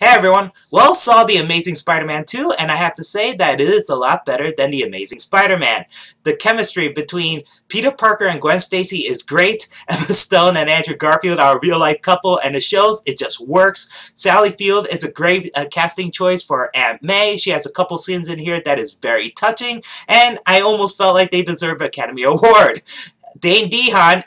Hey everyone, well, saw The Amazing Spider-Man 2, and I have to say that it is a lot better than The Amazing Spider-Man. The chemistry between Peter Parker and Gwen Stacy is great. Emma Stone and Andrew Garfield are a real-life couple, and it shows, it just works. Sally Field is a great casting choice for Aunt May. She has a couple scenes in here that is very touching, and I almost felt like they deserve an Academy Award. Dane DeHaan,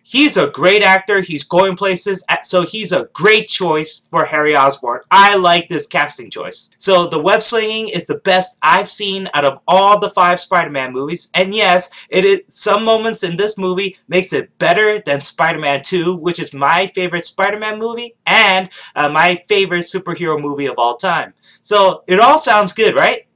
he's a great actor, he's going places, so he's a great choice for Harry Osborn. I like this casting choice. So the web slinging is the best I've seen out of all the 5 Spider-Man movies, and yes, some moments in this movie makes it better than Spider-Man 2, which is my favorite Spider-Man movie, and my favorite superhero movie of all time. So it all sounds good, right?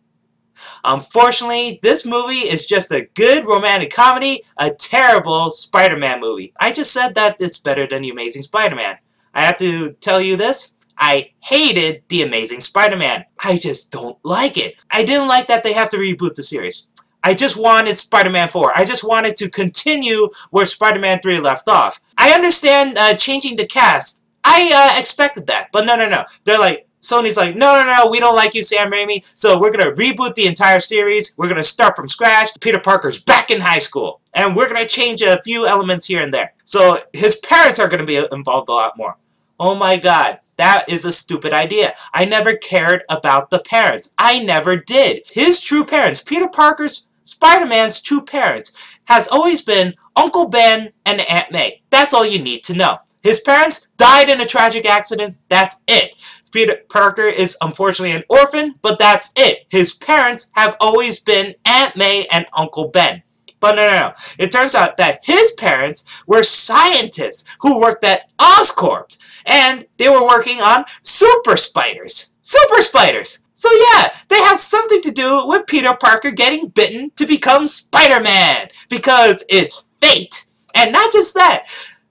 Unfortunately, this movie is just a good romantic comedy, a terrible Spider-Man movie. I just said that it's better than The Amazing Spider-Man. I have to tell you this, I hated The Amazing Spider-Man. I just don't like it. I didn't like that they have to reboot the series. I just wanted Spider-Man 4. I just wanted to continue where Spider-Man 3 left off. I understand changing the cast. I expected that, but no. They're like, Sony's like, no, we don't like you, Sam Raimi, so we're going to reboot the entire series. We're going to start from scratch. Peter Parker's back in high school, and we're going to change a few elements here and there. So his parents are going to be involved a lot more. Oh my god, that is a stupid idea. I never cared about the parents. I never did. His true parents, Peter Parker's, Spider-Man's true parents, has always been Uncle Ben and Aunt May. That's all you need to know. His parents died in a tragic accident. That's it. Peter Parker is unfortunately an orphan, but that's it. His parents have always been Aunt May and Uncle Ben. But no. It turns out that his parents were scientists who worked at Oscorp, and they were working on super spiders. Super spiders! So yeah, they have something to do with Peter Parker getting bitten to become Spider-Man, because it's fate. And not just that,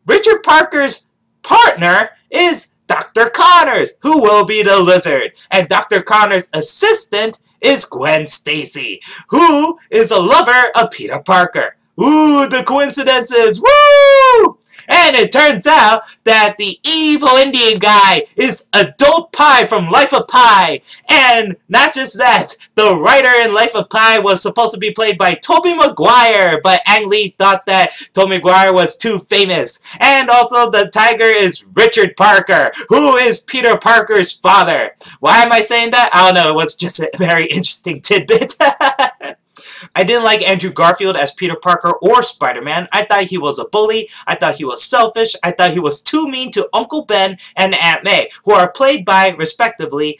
Richard Parker's partner is Dr. Connors, who will be the Lizard. And Dr. Connors' assistant is Gwen Stacy, who is a lover of Peter Parker. Ooh, the coincidences! Woo! And it turns out that the evil Indian guy is Adult Pie from Life of Pi. And not just that, the writer in Life of Pi was supposed to be played by Tobey Maguire, but Ang Lee thought that Tobey Maguire was too famous. And also the tiger is Richard Parker, who is Peter Parker's father. Why am I saying that? I don't know, it was just a very interesting tidbit. I didn't like Andrew Garfield as Peter Parker or Spider-Man. I thought he was a bully. I thought he was selfish. I thought he was too mean to Uncle Ben and Aunt May, who are played by, respectively,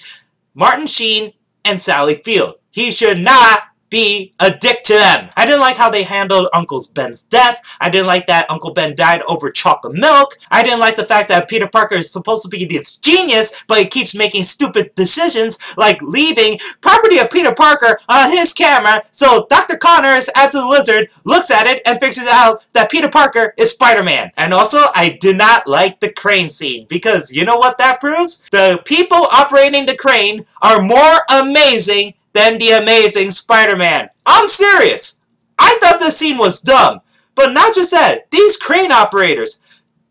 Martin Sheen and Sally Field. He should not be a dick to them. I didn't like how they handled Uncle Ben's death. I didn't like that Uncle Ben died over chocolate milk. I didn't like the fact that Peter Parker is supposed to be this genius, but he keeps making stupid decisions, like leaving property of Peter Parker on his camera, so Dr. Connors, as a lizard, looks at it and figures out that Peter Parker is Spider-Man. And also, I did not like the crane scene, because you know what that proves? The people operating the crane are more amazing than the Amazing Spider-Man. I'm serious. I thought this scene was dumb. But not just that. These crane operators,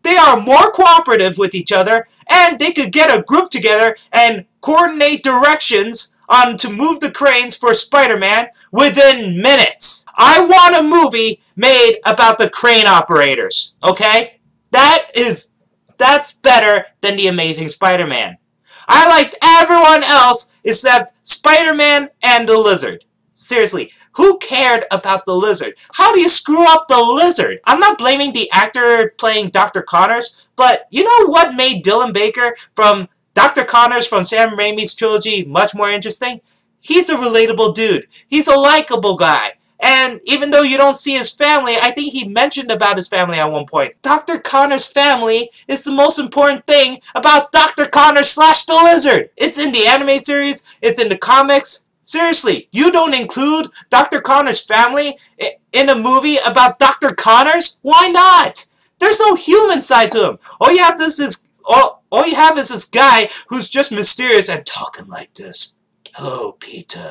they are more cooperative with each other, and they could get a group together and coordinate directions on to move the cranes for Spider-Man within minutes. I want a movie made about the crane operators. Okay? That's better than The Amazing Spider-Man. I liked everyone else except Spider-Man and the Lizard. Seriously, who cared about the Lizard? How do you screw up the Lizard? I'm not blaming the actor playing Dr. Connors, but you know what made Dylan Baker from Dr. Connors from Sam Raimi's trilogy much more interesting? He's a relatable dude. He's a likable guy. And even though you don't see his family, I think he mentioned about his family at one point. Dr. Connors' family is the most important thing about Dr. Connors / the Lizard. It's in the anime series, it's in the comics. Seriously, you don't include Dr. Connors' family in a movie about Dr. Connors? Why not? There's no human side to him. All you have is this guy who's just mysterious and talking like this. Hello, Peter.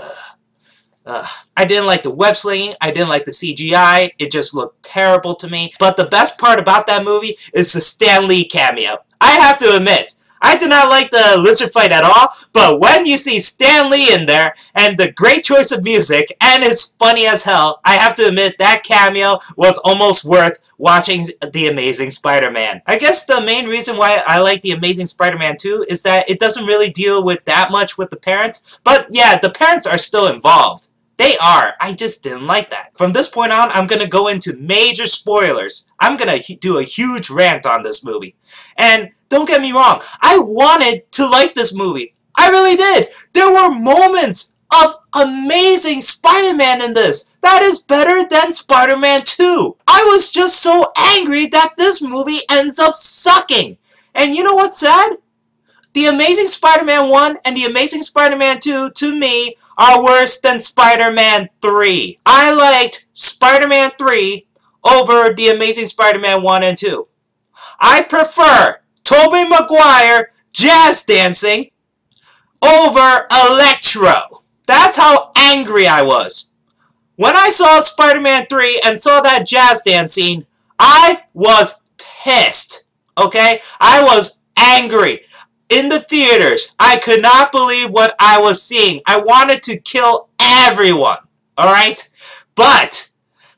I didn't like the web slinging, I didn't like the CGI, it just looked terrible to me. But the best part about that movie is the Stan Lee cameo. I have to admit, I did not like the lizard fight at all, but when you see Stan Lee in there, and the great choice of music, and it's funny as hell, I have to admit that cameo was almost worth watching The Amazing Spider-Man. I guess the main reason why I like The Amazing Spider-Man 2 is that it doesn't really deal with that much with the parents, but yeah, the parents are still involved. They are. I just didn't like that. From this point on, I'm going to go into major spoilers. I'm going to do a huge rant on this movie. And don't get me wrong, I wanted to like this movie. I really did. There were moments of Amazing Spider-Man in this. That is better than Spider-Man 2. I was just so angry that this movie ends up sucking. And you know what's sad? The Amazing Spider-Man 1 and The Amazing Spider-Man 2, to me, are worse than Spider-Man 3. I liked Spider-Man 3 over The Amazing Spider-Man 1 and 2. I prefer Tobey Maguire jazz dancing over Electro. That's how angry I was. When I saw Spider-Man 3 and saw that jazz dance scene, I was pissed. Okay? I was angry. In the theaters, I could not believe what I was seeing. I wanted to kill everyone, alright? But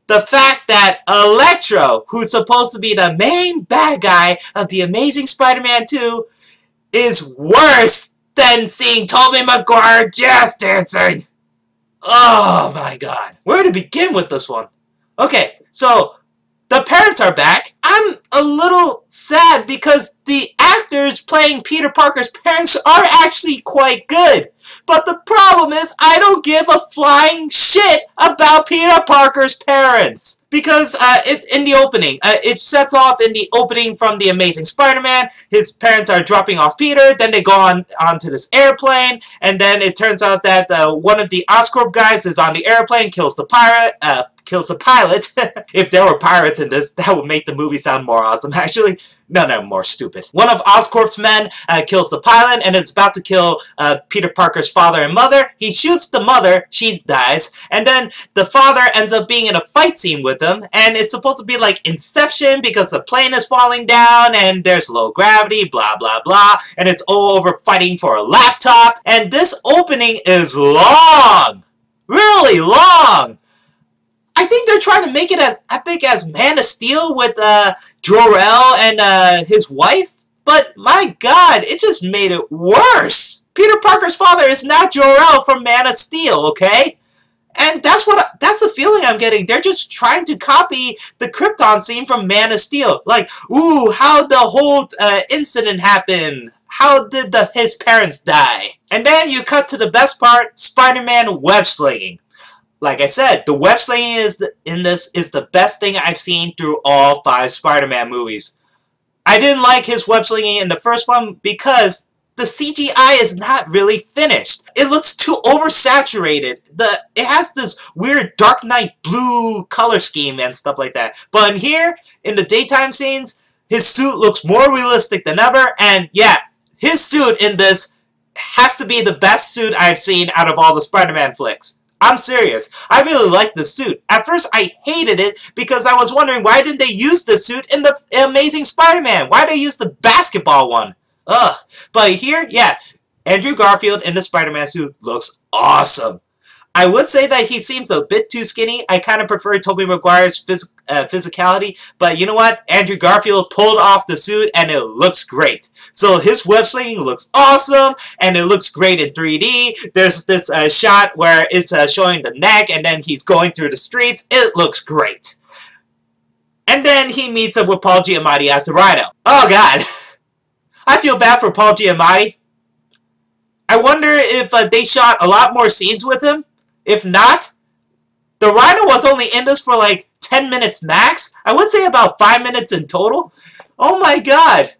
the fact that Electro, who's supposed to be the main bad guy of The Amazing Spider-Man 2, is worse than seeing Tobey Maguire jazz dancing. Oh my god. Where to begin with this one? Okay, so the parents are back. I'm a little sad because the actors playing Peter Parker's parents are actually quite good. But the problem is, I don't give a flying shit about Peter Parker's parents. Because in the opening, it sets off in the opening from The Amazing Spider-Man. His parents are dropping off Peter, then they go onto this airplane, and then it turns out that one of the Oscorp guys is on the airplane, kills the pilot. If there were pirates in this, that would make the movie sound more awesome, actually. No, more stupid. One of Oscorp's men kills the pilot and is about to kill Peter Parker's father and mother. He shoots the mother, she dies, and then the father ends up being in a fight scene with him, and it's supposed to be like Inception because the plane is falling down and there's low gravity, blah, blah, blah, and it's all over fighting for a laptop, and this opening is long! Really long! I think they're trying to make it as epic as Man of Steel with Jor-El and his wife, but my god, it just made it worse. Peter Parker's father is not Jor-El from Man of Steel, okay? And that's the feeling I'm getting. They're just trying to copy the Krypton scene from Man of Steel. Like, ooh, how'd the whole incident happen? How did his parents die? And then you cut to the best part, Spider-Man web slinging. Like I said, the web slinging in this is the best thing I've seen through all 5 Spider-Man movies. I didn't like his web slinging in the first one because the CGI is not really finished. It looks too oversaturated. It has this weird Dark Knight blue color scheme and stuff like that. But in here, in the daytime scenes, his suit looks more realistic than ever. And yeah, his suit in this has to be the best suit I've seen out of all the Spider-Man flicks. I'm serious. I really like this suit. At first, I hated it because I was wondering why didn't they use this suit in the Amazing Spider-Man? Why did they use the basketball one? Ugh. But here, yeah, Andrew Garfield in the Spider-Man suit looks awesome. I would say that he seems a bit too skinny. I kind of prefer Tobey Maguire's physicality, but you know what? Andrew Garfield pulled off the suit and it looks great. So his web slinging looks awesome and it looks great in 3D. There's this shot where it's showing the neck and then he's going through the streets. It looks great. And then he meets up with Paul Giamatti as the Rhino. Oh god. I feel bad for Paul Giamatti. I wonder if they shot a lot more scenes with him. If not, the Rhino was only in this for like 10 minutes max. I would say about 5 minutes in total. Oh my god.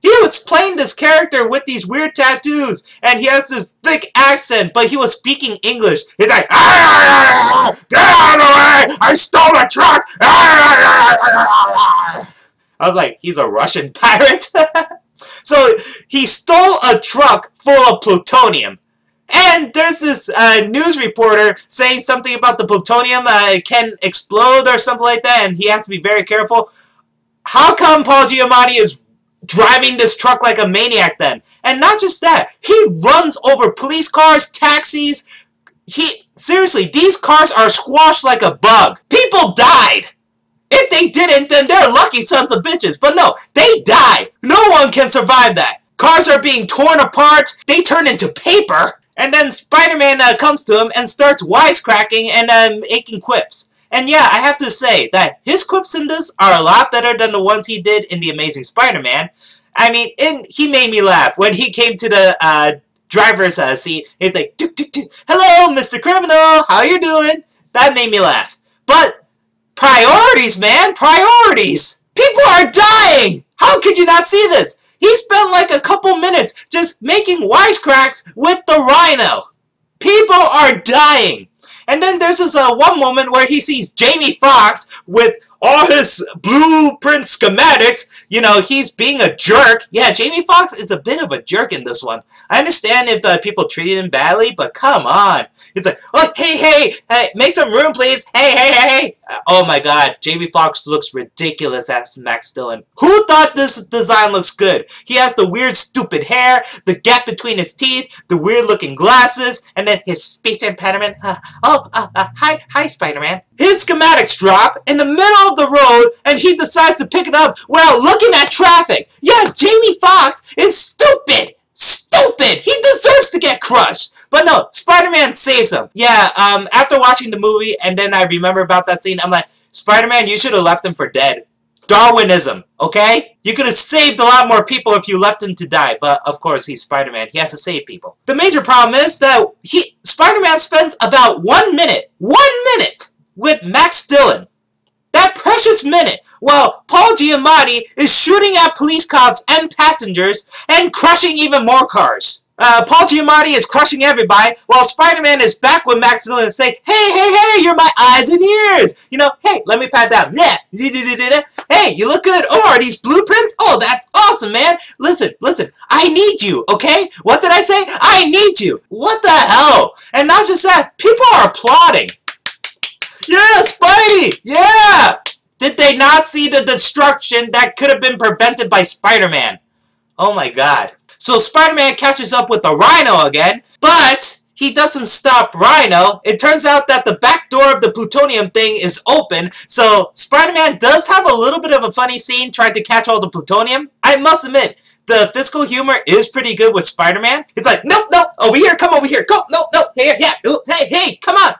He was playing this character with these weird tattoos, and he has this thick accent, but he was speaking English. He's like, "Ah, get out of the way! I stole a truck! Ah!" I was like, he's a Russian pirate? So, he stole a truck full of plutonium. And there's this news reporter saying something about the plutonium can explode or something like that, and he has to be very careful. How come Paul Giamatti is driving this truck like a maniac then. And not just that, he runs over police cars, taxis. Seriously, these cars are squashed like a bug. People died. If they didn't, then they're lucky sons of bitches. But no, they die. No one can survive that. Cars are being torn apart. They turn into paper. And then Spider-Man comes to him and starts wisecracking and making quips. And yeah, I have to say that his quips in this are a lot better than the ones he did in The Amazing Spider-Man. I mean, he made me laugh. When he came to the driver's seat, he's like, "Hello, Mr. Criminal, how you doing?" That made me laugh. But priorities, man, priorities! People are dying! How could you not see this? He spent like a couple minutes just making wisecracks with the Rhino. People are dying. And then there's this one moment where he sees Jamie Foxx with all his blueprint schematics. You know, he's being a jerk. Yeah, Jamie Foxx is a bit of a jerk in this one. I understand if people treated him badly, but come on. He's like, "Oh, hey, make some room, please. Hey. Oh my god, Jamie Foxx looks ridiculous as Max Dillon. Who thought this design looks good? He has the weird, stupid hair, the gap between his teeth, the weird-looking glasses, and then his speech impediment. Hi, Spider-Man." His schematics drop in the middle of the road, and he decides to pick it up while looking at traffic. Yeah, Jamie Foxx is stupid. Stupid! He deserves to get crushed! But no, Spider-Man saves him. Yeah, after watching the movie, and then I remember about that scene, I'm like, Spider-Man, you should have left him for dead. Darwinism, okay? You could have saved a lot more people if you left him to die, but of course, he's Spider-Man. He has to save people. The major problem is that Spider-Man spends about 1 minute with Max Dillon. That precious minute, while Paul Giamatti is shooting at police cops and passengers and crushing even more cars. Paul Giamatti is crushing everybody, while Spider-Man is back with Max Dillon and saying, hey, you're my eyes and ears. You know, hey, let me pat down. Yeah. Hey, you look good. Oh, are these blueprints? Oh, that's awesome, man. Listen, I need you, okay? What did I say? I need you. What the hell? And not just that, people are applauding. Yeah, Spidey! Yeah! Did they not see the destruction that could have been prevented by Spider-Man? Oh my god. So Spider-Man catches up with the Rhino again, but he doesn't stop Rhino. It turns out that the back door of the plutonium thing is open, so Spider-Man does have a little bit of a funny scene trying to catch all the plutonium. I must admit, the physical humor is pretty good with Spider-Man. It's like, no, over here, come over here, go, no, here, yeah, hey, come on.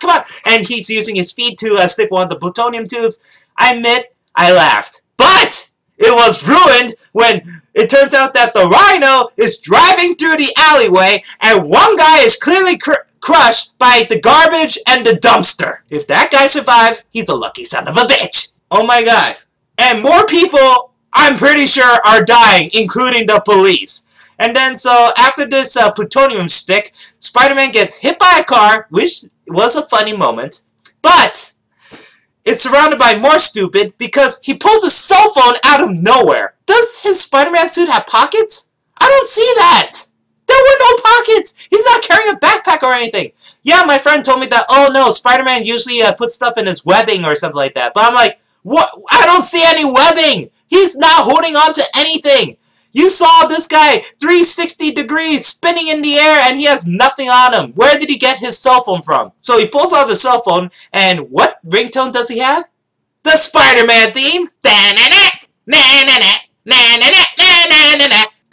And he's using his feet to stick one of the plutonium tubes. I admit, I laughed. But it was ruined when it turns out that the Rhino is driving through the alleyway and one guy is clearly crushed by the garbage and the dumpster. If that guy survives, he's a lucky son of a bitch. Oh my god. And more people, I'm pretty sure, are dying, including the police. And then, so, after this plutonium stick, Spider-Man gets hit by a car, which was a funny moment, but it's surrounded by more stupid because he pulls a cell phone out of nowhere. Does his Spider-Man suit have pockets? I don't see that! There were no pockets! He's not carrying a backpack or anything. Yeah, my friend told me that, oh no, Spider-Man usually puts stuff in his webbing or something like that. But I'm like, what? I don't see any webbing! He's not holding on to anything! You saw this guy 360 degrees spinning in the air and he has nothing on him. Where did he get his cell phone from? So he pulls out the cell phone and what ringtone does he have? The Spider-Man theme.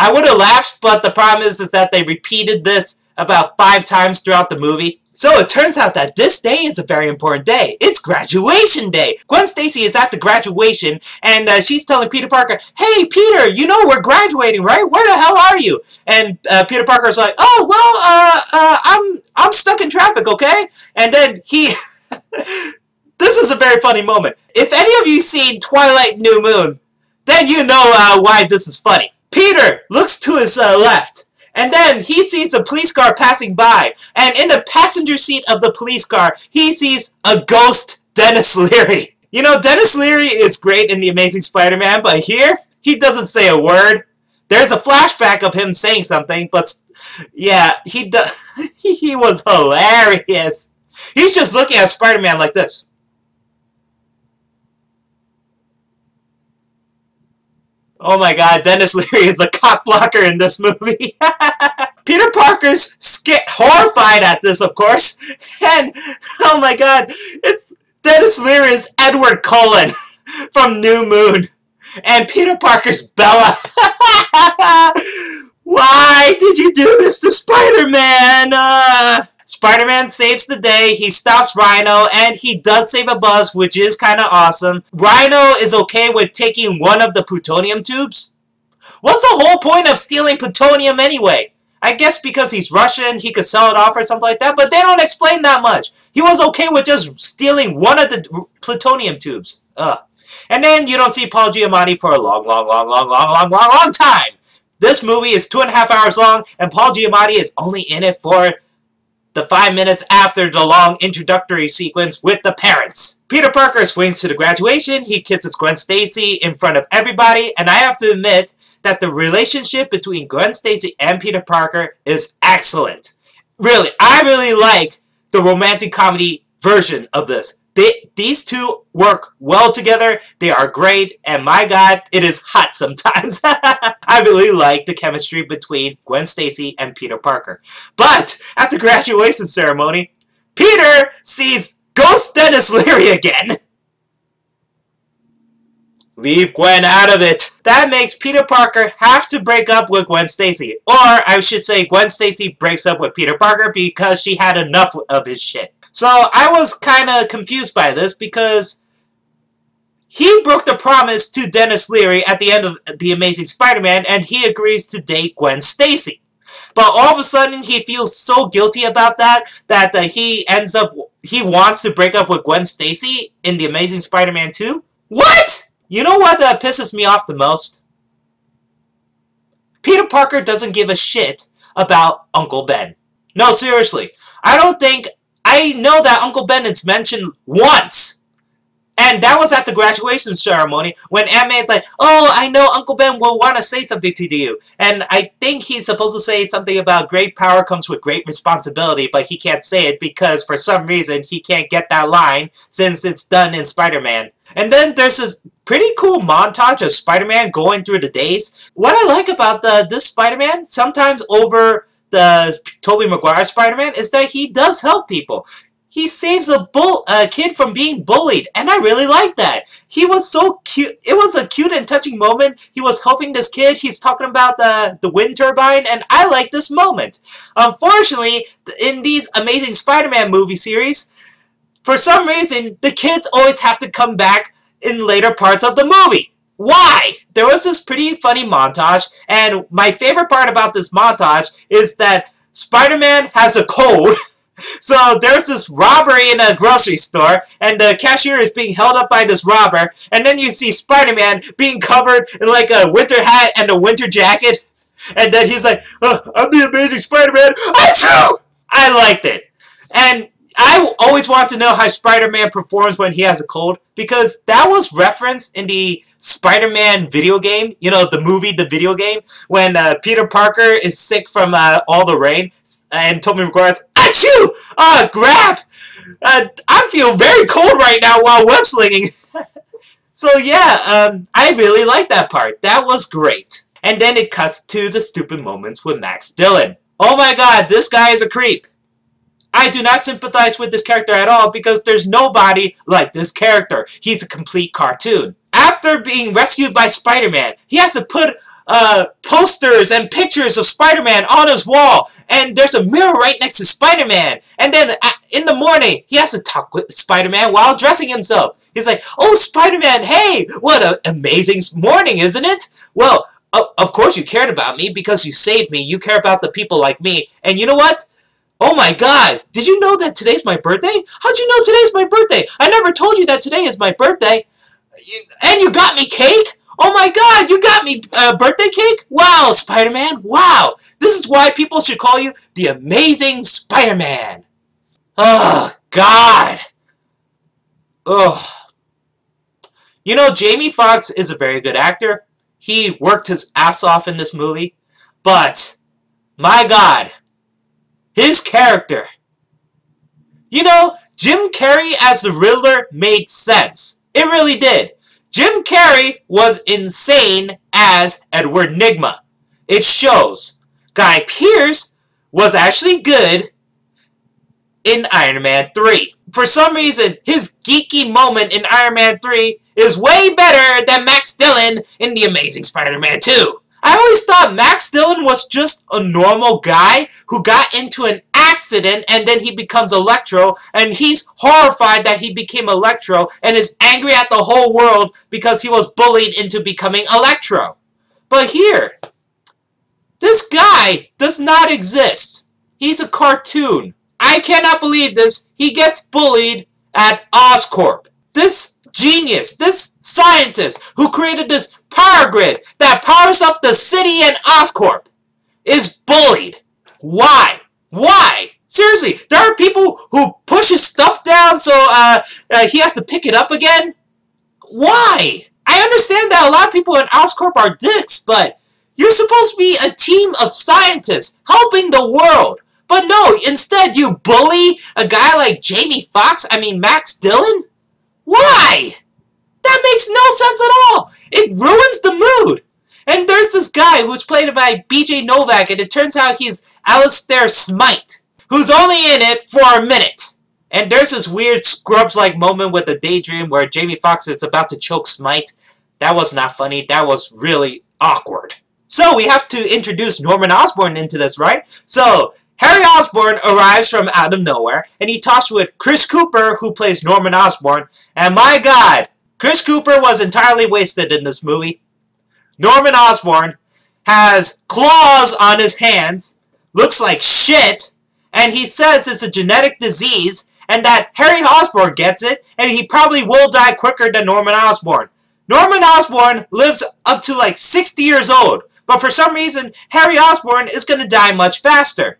I would have laughed, but the problem is that they repeated this about 5 times throughout the movie. So it turns out that this day is a very important day. It's graduation day. Gwen Stacy is at the graduation, and she's telling Peter Parker, "Hey, Peter, you know we're graduating, right? Where the hell are you?" And Peter Parker's like, "Oh, well, I'm stuck in traffic, okay?" And then he... This is a very funny moment. If any of you seen Twilight New Moon, then you know why this is funny. Peter looks to his left. And then he sees a police car passing by. And in the passenger seat of the police car, he sees a ghost Dennis Leary. You know, Dennis Leary is great in The Amazing Spider-Man, but here, he doesn't say a word. There's a flashback of him saying something, but yeah, he was hilarious. He's just looking at Spider-Man like this. Oh my god, Dennis Leary is a cock blocker in this movie. Peter Parker's horrified at this, of course. And, oh my god, it's Dennis Leary's Edward Cullen from New Moon. And Peter Parker's Bella. Why did you do this to Spider-Man? Spider-Man saves the day, he stops Rhino, and he does save a bus, which is kind of awesome. Rhino is okay with taking one of the plutonium tubes. What's the whole point of stealing plutonium anyway? I guess because he's Russian, he could sell it off or something like that, but they don't explain that much. He was okay with just stealing one of the plutonium tubes. And then you don't see Paul Giamatti for a long time. This movie is 2.5 hours long, and Paul Giamatti is only in it for the 5 minutes after the long introductory sequence with the parents. Peter Parker swings to the graduation, he kisses Gwen Stacy in front of everybody, and I have to admit that the relationship between Gwen Stacy and Peter Parker is excellent. Really, I really like the romantic comedy version of this. These two work well together, they are great, and my god, it is hot sometimes. I really like the chemistry between Gwen Stacy and Peter Parker. But, at the graduation ceremony, Peter sees Ghost Dennis Leary again. Leave Gwen out of it. That makes Peter Parker have to break up with Gwen Stacy. Or, I should say, Gwen Stacy breaks up with Peter Parker because she had enough of his shit. So, I was kind of confused by this because he broke the promise to Dennis Leary at the end of The Amazing Spider-Man, and he agrees to date Gwen Stacy. But all of a sudden, he feels so guilty about that he wants to break up with Gwen Stacy in The Amazing Spider-Man 2? What? You know what pisses me off the most? Peter Parker doesn't give a shit about Uncle Ben. No, seriously. I know that Uncle Ben is mentioned once. And that was at the graduation ceremony when Aunt May's like, oh, I know Uncle Ben will want to say something to you. And I think he's supposed to say something about great power comes with great responsibility, but he can't say it because for some reason he can't get that line since it's done in Spider-Man. And then there's this pretty cool montage of Spider-Man going through the days. What I like about this Spider-Man, sometimes over the Tobey Maguire Spider-Man, is that he does help people. He saves a kid from being bullied, and I really like that. He was so cute. It was a cute and touching moment. He was helping this kid. He's talking about the wind turbine, and I like this moment. Unfortunately, in these Amazing Spider-Man movie series, for some reason, the kids always have to come back in later parts of the movie. Why? There was this pretty funny montage, and my favorite part about this montage is that Spider-Man has a cold. So there's this robbery in a grocery store, and the cashier is being held up by this robber, and then you see Spider-Man being covered in like a winter hat and a winter jacket, and then he's like, oh, I'm the Amazing Spider-Man, achoo! I liked it. And I always want to know how Spider-Man performs when he has a cold, because that was referenced in the Spider-Man video game, you know, the movie, the video game, when Peter Parker is sick from all the rain, and Tobey Maguire's, achoo! Grab! I feel very cold right now while web slinging. So yeah, I really like that part. That was great. And then it cuts to the stupid moments with Max Dillon. Oh my god, this guy is a creep. I do not sympathize with this character at all because there's nobody like this character. He's a complete cartoon. After being rescued by Spider-Man, he has to put posters and pictures of Spider-Man on his wall, and there's a mirror right next to Spider-Man. And then in the morning, he has to talk with Spider-Man while dressing himself. He's like, oh, Spider-Man, hey, what an amazing morning, isn't it? Well, of course you cared about me because you saved me. You care about the people like me. And you know what? Oh my god, did you know that today's my birthday? How'd you know today's my birthday? I never told you that today is my birthday. And you got me cake? Oh my god, you got me birthday cake? Wow, Spider-Man, wow. This is why people should call you the Amazing Spider-Man. Oh, God. Ugh. You know, Jamie Foxx is a very good actor. He worked his ass off in this movie. But, my god, his character. You know, Jim Carrey as the Riddler made sense. It really did. Jim Carrey was insane as Edward Nygma. It shows. Guy Pearce was actually good in Iron Man 3. For some reason, his geeky moment in Iron Man 3 is way better than Max Dillon in The Amazing Spider-Man 2. I always thought Max Dillon was just a normal guy who got into an accident and then he becomes Electro, and he's horrified that he became Electro and is angry at the whole world because he was bullied into becoming Electro. But here, this guy does not exist. He's a cartoon. I cannot believe this. He gets bullied at Oscorp. This genius, this scientist who created this power grid that powers up the city and Oscorp is bullied. Why? Why? Seriously, there are people who push his stuff down so he has to pick it up again? Why? I understand that a lot of people in Oscorp are dicks, but you're supposed to be a team of scientists helping the world. But no, instead you bully a guy like Max Dillon? Why? That makes no sense at all. It ruins the mood. And there's this guy who's played by BJ Novak, and it turns out he's Alistair Smite, who's only in it for a minute. And there's this weird Scrubs-like moment with the Daydream where Jamie Foxx is about to choke Smite. That was not funny. That was really awkward. So we have to introduce Norman Osborn into this, right? So Harry Osborn arrives from out of nowhere, and he talks with Chris Cooper, who plays Norman Osborn. And my God, Chris Cooper was entirely wasted in this movie. Norman Osborn has claws on his hands, looks like shit, and he says it's a genetic disease, and that Harry Osborn gets it, and he probably will die quicker than Norman Osborn. Norman Osborn lives up to like 60 years old, but for some reason, Harry Osborn is going to die much faster.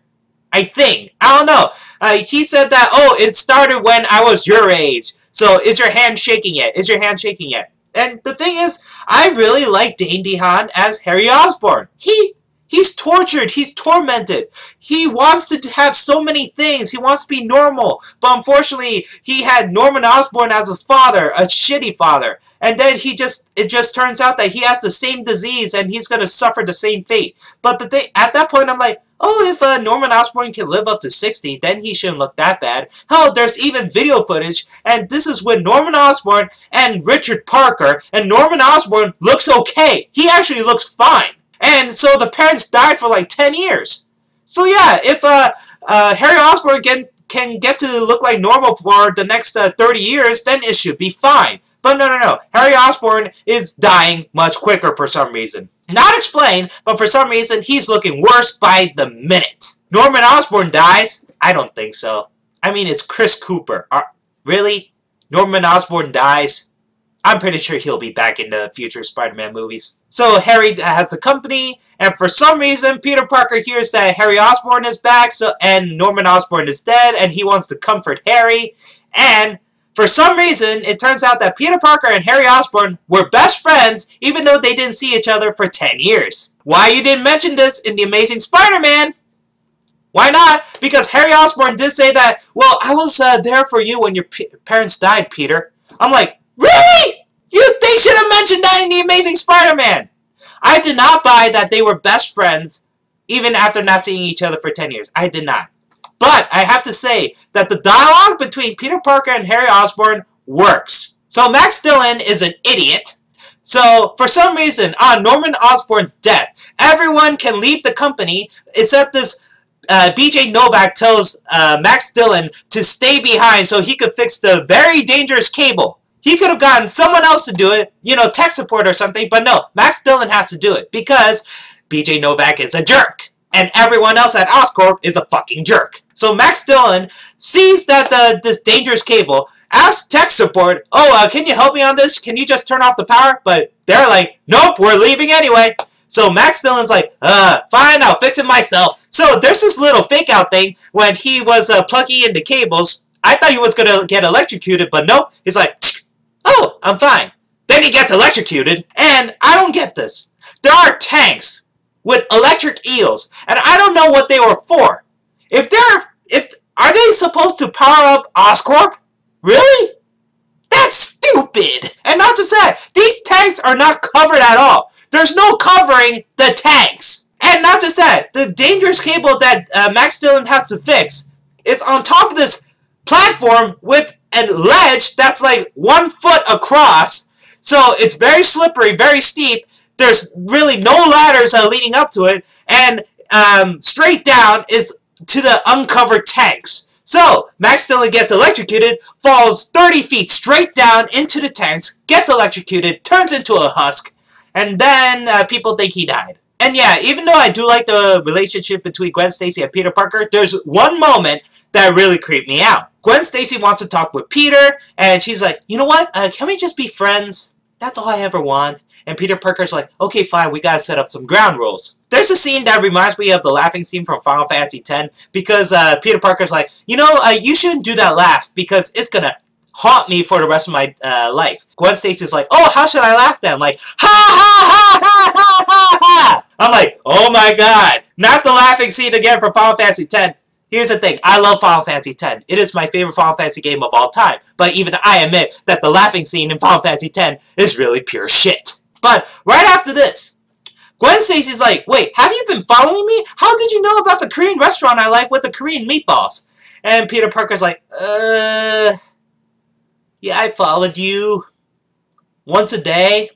I think. I don't know. He said that, oh, it started when I was your age. So, is your hand shaking yet? Is your hand shaking yet? And the thing is, I really like Dane DeHaan as Harry Osborn. He's tortured. He's tormented. He wants to have so many things. He wants to be normal. But unfortunately, he had Norman Osborn as a father, a shitty father. And then it just turns out that he has the same disease and he's going to suffer the same fate. But the thing, at that point, I'm like, oh, if Norman Osborn can live up to 60, then he shouldn't look that bad. Hell, there's even video footage, and this is with Norman Osborn and Richard Parker, and Norman Osborn looks okay. He actually looks fine. And so the parents died for like 10 years. So yeah, if Harry Osborn can get to look like normal for the next 30 years, then it should be fine. But no. Harry Osborn is dying much quicker for some reason. Not explained, but for some reason, he's looking worse by the minute. Norman Osborn dies? I don't think so. I mean, it's Chris Cooper. Really? Norman Osborn dies? I'm pretty sure he'll be back in the future Spider-Man movies. So Harry has the company, and for some reason, Peter Parker hears that Harry Osborn is back, and Norman Osborn is dead, and he wants to comfort Harry, and for some reason, it turns out that Peter Parker and Harry Osborn were best friends even though they didn't see each other for 10 years. Why you didn't mention this in The Amazing Spider-Man? Why not? Because Harry Osborn did say that, well, I was there for you when your parents died, Peter. I'm like, really? They should have mentioned that in The Amazing Spider-Man. I did not buy that they were best friends even after not seeing each other for 10 years. I did not. But I have to say that the dialogue between Peter Parker and Harry Osborn works. So Max Dillon is an idiot. So for some reason, on Norman Osborn's death, everyone can leave the company except this BJ Novak tells Max Dillon to stay behind so he could fix the very dangerous cable. He could have gotten someone else to do it, you know, tech support or something, but no, Max Dillon has to do it because BJ Novak is a jerk. And everyone else at Oscorp is a fucking jerk. So Max Dillon sees that this dangerous cable, asks tech support, oh, can you help me on this? Can you just turn off the power? But they're like, nope, we're leaving anyway. So Max Dillon's like, fine, I'll fix it myself. So there's this little fake out thing when he was plugging in the cables. I thought he was going to get electrocuted, but nope. He's like, oh, I'm fine. Then he gets electrocuted, and I don't get this. There are tanks with electric eels, and I don't know what they were for. Are they supposed to power up Oscorp? Really? That's stupid! stupid! And not just that, these tanks are not covered at all. There's no covering the tanks. And not just that, the dangerous cable that Max Dillon has to fix is on top of this platform with a ledge that's like 1 foot across. So it's very slippery, very steep. There's really no ladders leading up to it. And straight down is to the uncovered tanks. So Max Dillon gets electrocuted, falls 30 feet straight down into the tanks, gets electrocuted, turns into a husk, and then people think he died. And yeah, even though I do like the relationship between Gwen Stacy and Peter Parker, there's one moment that really creeped me out. Gwen Stacy wants to talk with Peter, and she's like, you know what, can we just be friends? That's all I ever want. And Peter Parker's like, okay, fine, we gotta set up some ground rules. There's a scene that reminds me of the laughing scene from Final Fantasy X, because Peter Parker's like, you know, you shouldn't do that laugh, because it's gonna haunt me for the rest of my life. Gwen Stacy's like, oh, how should I laugh then? Like, ha ha ha ha ha ha ha! I'm like, oh my god, not the laughing scene again from Final Fantasy X. Here's the thing, I love Final Fantasy X. It is my favorite Final Fantasy game of all time. But even I admit that the laughing scene in Final Fantasy X is really pure shit. But right after this, Gwen Stacy's like, wait, have you been following me? How did you know about the Korean restaurant I like with the Korean meatballs? And Peter Parker's like, yeah, I followed you. Once a day.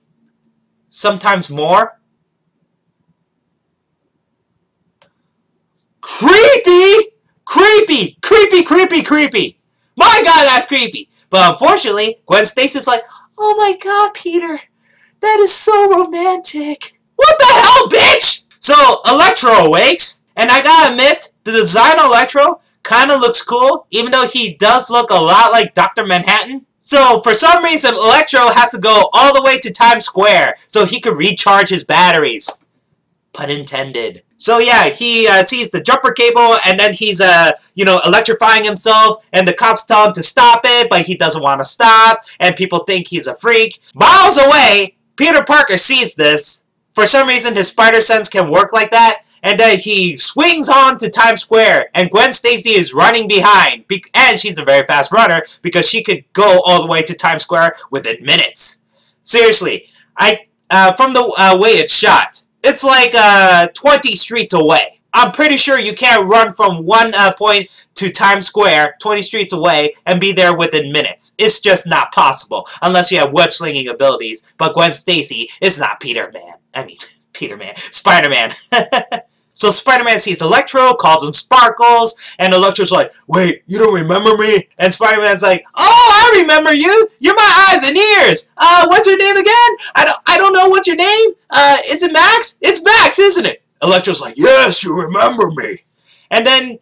Sometimes more. Creepy! Creepy! Creepy, creepy, creepy! My god, that's creepy! But unfortunately, Gwen Stacy's like, oh my god, Peter, that is so romantic. What the hell, bitch? So, Electro awakes, and I gotta admit, the design of Electro kinda looks cool, even though he does look a lot like Dr. Manhattan. So, for some reason, Electro has to go all the way to Times Square so he can recharge his batteries. Pun intended. So yeah, he sees the jumper cable, and then he's, you know, electrifying himself, and the cops tell him to stop it, but he doesn't want to stop, and people think he's a freak. Miles away, Peter Parker sees this. For some reason, his spider sense can work like that, and then he swings on to Times Square, and Gwen Stacy is running behind, and she's a very fast runner, because she could go all the way to Times Square within minutes. Seriously, from the way it's shot, it's like 20 streets away. I'm pretty sure you can't run from one point to Times Square, 20 streets away, and be there within minutes. It's just not possible, unless you have web-slinging abilities. But Gwen Stacy is not Spider-Man. So Spider-Man sees Electro, calls him Sparkles, and Electro's like, wait, you don't remember me? And Spider-Man's like, oh, I remember you! You're my eyes and ears! What's your name again? I don't know what's your name? Is it Max? It's Max, isn't it? Electro's like, yes, you remember me. And then,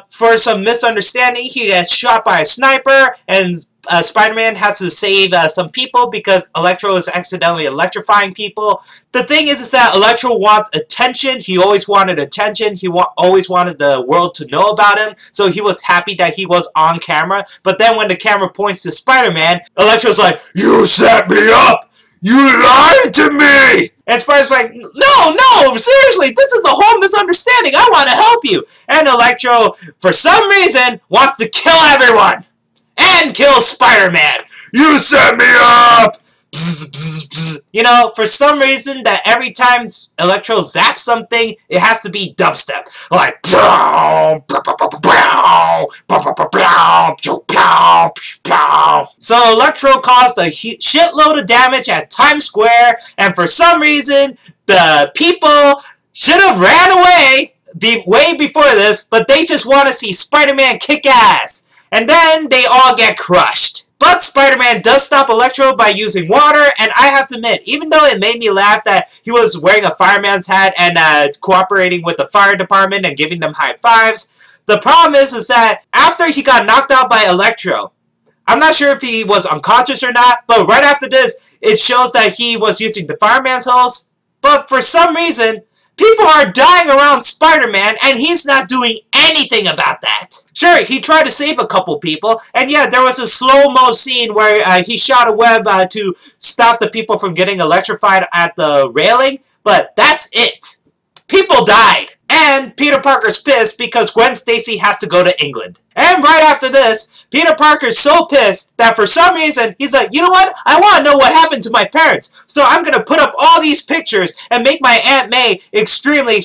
for some misunderstanding, he gets shot by a sniper, and Spider-Man has to save some people because Electro is accidentally electrifying people. The thing is that Electro wants attention. He always wanted attention. He always wanted the world to know about him, so he was happy that he was on camera. But then when the camera points to Spider-Man, Electro's like, you set me up! You lied to me! And Spider's like, no, seriously, this is a whole misunderstanding. I want to help you. And Electro, for some reason, wants to kill everyone. And kill Spider-Man. You set me up! Bzz, bzz, bzz. You know, for some reason, that every time Electro zaps something, it has to be dubstep. Like, so Electro caused a shitload of damage at Times Square, and for some reason, the people should have ran away way before this, but they just want to see Spider-Man kick ass. And then they all get crushed. But Spider-Man does stop Electro by using water, and I have to admit, even though it made me laugh that he was wearing a fireman's hat and cooperating with the fire department and giving them high fives, the problem is that after he got knocked out by Electro, I'm not sure if he was unconscious or not, but right after this, it shows that he was using the fireman's hose. But for some reason, people are dying around Spider-Man, and he's not doing anything about that. Sure, he tried to save a couple people, and yeah, there was a slow-mo scene where he shot a web to stop the people from getting electrified at the railing, but that's it. People died. And Peter Parker's pissed because Gwen Stacy has to go to England. And right after this, Peter Parker's so pissed that for some reason, he's like, you know what? I want to know what happened to my parents. So I'm going to put up all these pictures and make my Aunt May extremely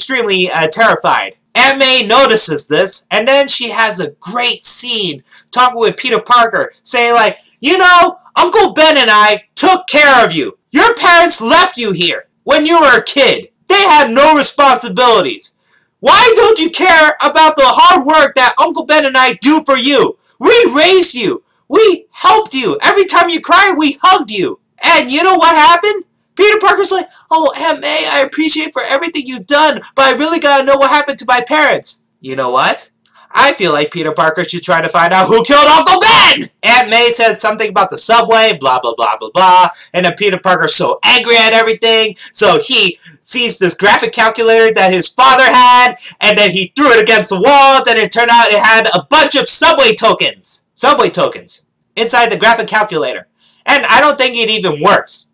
terrified. Aunt May notices this, and then she has a great scene talking with Peter Parker, saying like, you know, Uncle Ben and I took care of you. Your parents left you here when you were a kid. They had no responsibilities. Why don't you care about the hard work that Uncle Ben and I do for you? We raised you. We helped you. Every time you cried, we hugged you. And you know what happened? Peter Parker's like, oh, Aunt May, I appreciate for everything you've done, but I really gotta know what happened to my parents. You know what? I feel like Peter Parker should try to find out who killed Uncle Ben! Aunt May said something about the subway, blah, blah, blah, blah, blah. And then Peter Parker's so angry at everything, so he sees this graphic calculator that his father had, and then he threw it against the wall, then it turned out it had a bunch of subway tokens. Subway tokens. Inside the graphic calculator. And I don't think it even works.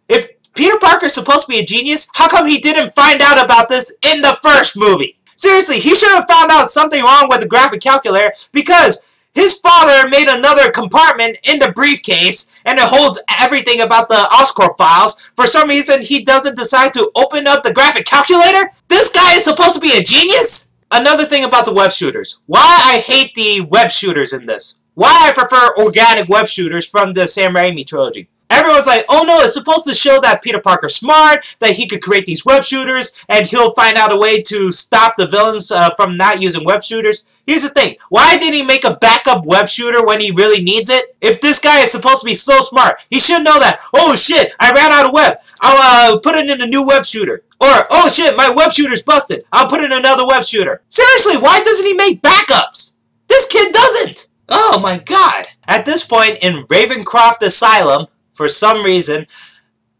If Peter Parker's supposed to be a genius, how come he didn't find out about this in the first movie? Seriously, he should have found out something wrong with the graphic calculator because his father made another compartment in the briefcase and it holds everything about the Oscorp files. For some reason, he doesn't decide to open up the graphic calculator? This guy is supposed to be a genius? Another thing about the web shooters. Why I hate the web shooters in this. Why I prefer organic web shooters from the Sam Raimi trilogy. Everyone's like, oh no, it's supposed to show that Peter Parker's smart, that he could create these web shooters, and he'll find out a way to stop the villains from not using web shooters. Here's the thing. Why didn't he make a backup web shooter when he really needs it? If this guy is supposed to be so smart, he should know that, oh shit, I ran out of web. I'll put it in a new web shooter. Or, oh shit, my web shooter's busted. I'll put in another web shooter. Seriously, why doesn't he make backups? This kid doesn't. Oh my god. At this point in Ravencroft Asylum, for some reason,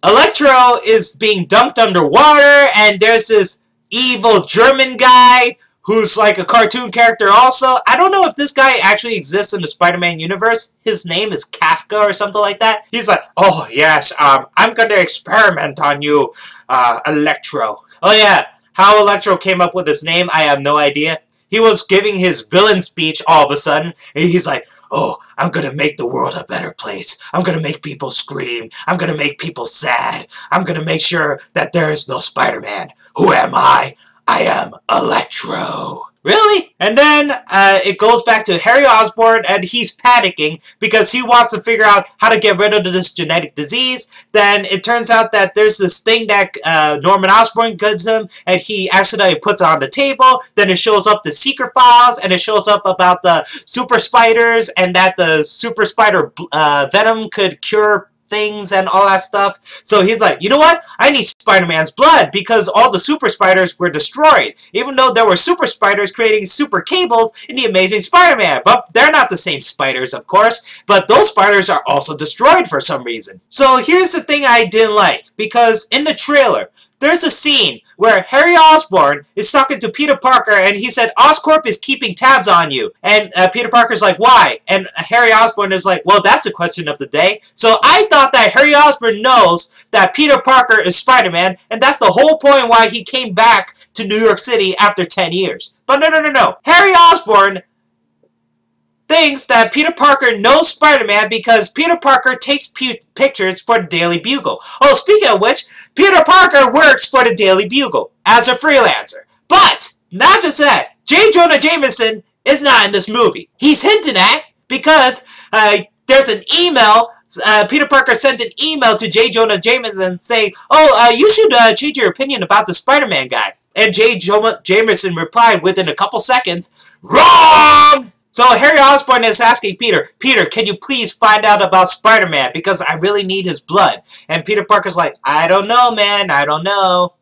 Electro is being dumped underwater, and there's this evil German guy who's like a cartoon character also. I don't know if this guy actually exists in the Spider-Man universe. His name is Kafka or something like that. He's like, oh yes, I'm gonna experiment on you, Electro. Oh yeah, how Electro came up with his name, I have no idea. He was giving his villain speech all of a sudden, and he's like, oh, I'm gonna make the world a better place. I'm gonna make people scream. I'm gonna make people sad. I'm gonna make sure that there is no Spider-Man. Who am I? I am Electro. Really? And then it goes back to Harry Osborn, and he's panicking because he wants to figure out how to get rid of this genetic disease. Then it turns out that there's this thing that Norman Osborn gives him, and he accidentally puts it on the table. Then it shows up the secret files, and it shows up about the super spiders, and that the super spider venom could cure things and all that stuff. So he's like, you know what? I need Spider-Man's blood because all the super spiders were destroyed. Even though there were super spiders creating super cables in the Amazing Spider-Man. But they're not the same spiders, of course. But those spiders are also destroyed for some reason. So here's the thing I didn't like. Because in the trailer, there's a scene where Harry Osborn is talking to Peter Parker and he said, Oscorp is keeping tabs on you. And Peter Parker's like, why? And Harry Osborn is like, well, that's the question of the day. So I thought that Harry Osborn knows that Peter Parker is Spider-Man, and that's the whole point why he came back to New York City after 10 years. But no. Harry Osborn thinks that Peter Parker knows Spider-Man because Peter Parker takes pictures for the Daily Bugle. Oh, speaking of which, Peter Parker works for the Daily Bugle as a freelancer. But, not just that, J. Jonah Jameson is not in this movie. He's hinted at because there's an email. Peter Parker sent an email to J. Jonah Jameson saying, oh, you should change your opinion about the Spider-Man guy. And J. Jonah Jameson replied within a couple seconds, wrong! So Harry Osborn is asking Peter, can you please find out about Spider-Man because I really need his blood? And Peter Parker's like, I don't know, man, I don't know.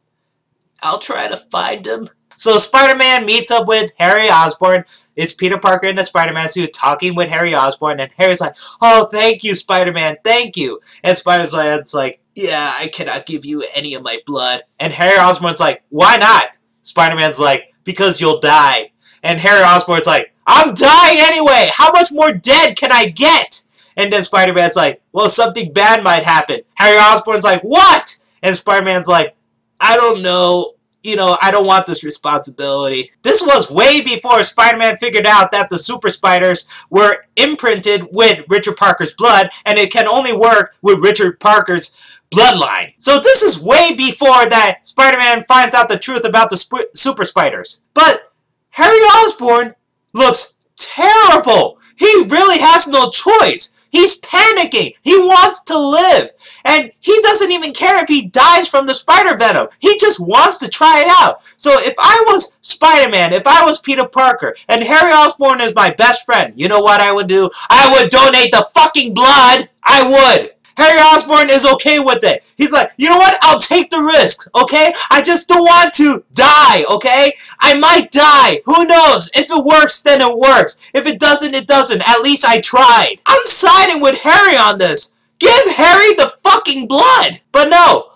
I'll try to find him. So Spider-Man meets up with Harry Osborn. It's Peter Parker in the Spider-Man suit talking with Harry Osborn, and Harry's like, oh, thank you, Spider-Man, thank you. And Spider-Man's like, yeah, I cannot give you any of my blood. And Harry Osborn's like, why not? Spider-Man's like, because you'll die. And Harry Osborn's like, I'm dying anyway! How much more dead can I get? And then Spider-Man's like, well, something bad might happen. Harry Osborn's like, what? And Spider-Man's like, I don't know. you know, I don't want this responsibility. This was way before Spider-Man figured out that the super spiders were imprinted with Richard Parker's blood, and it can only work with Richard Parker's bloodline. So this is way before that Spider-Man finds out the truth about the super spiders. But Harry Osborn looks terrible. He really has no choice. He's panicking. He wants to live. And he doesn't even care if he dies from the spider venom. He just wants to try it out. So if I was Spider-Man, if I was Peter Parker, and Harry Osborn is my best friend, you know what I would do? I would donate the fucking blood. I would. Harry Osborn is okay with it. He's like, you know what? I'll take the risk, okay? I just don't want to die, okay? I might die. Who knows? If it works, then it works. If it doesn't, it doesn't. At least I tried. I'm siding with Harry on this. Give Harry the fucking blood. But no.